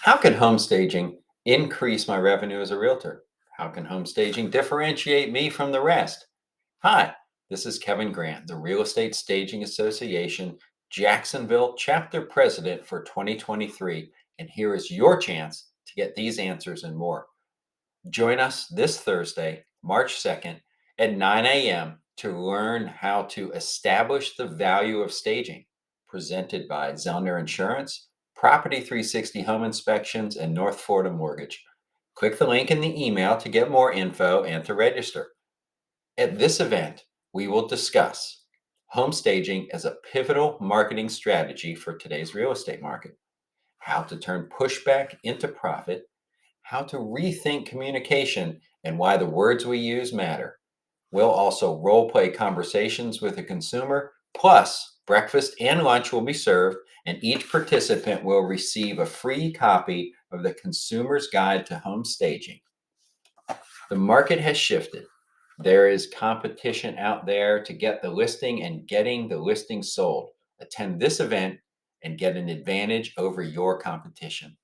How can home staging increase my revenue as a realtor? How can home staging differentiate me from the rest? Hi, this is Kevin Grant, the Real Estate Staging Association Jacksonville Chapter President for 2023, and here is your chance to get these answers and more. Join us this Thursday, March 2nd at 9 a.m. to learn how to establish the value of staging, presented by Zellner Insurance, Property 360 Home Inspections, and North Florida Mortgage. Click the link in the email to get more info and to register. At this event, we will discuss home staging as a pivotal marketing strategy for today's real estate market, how to turn pushback into profit, how to rethink communication, and why the words we use matter. We'll also role play conversations with a consumer, plus, breakfast and lunch will be served, and each participant will receive a free copy of the Consumer's Guide to Home Staging. The market has shifted. There is competition out there to get the listing and getting the listing sold. Attend this event and get an advantage over your competition.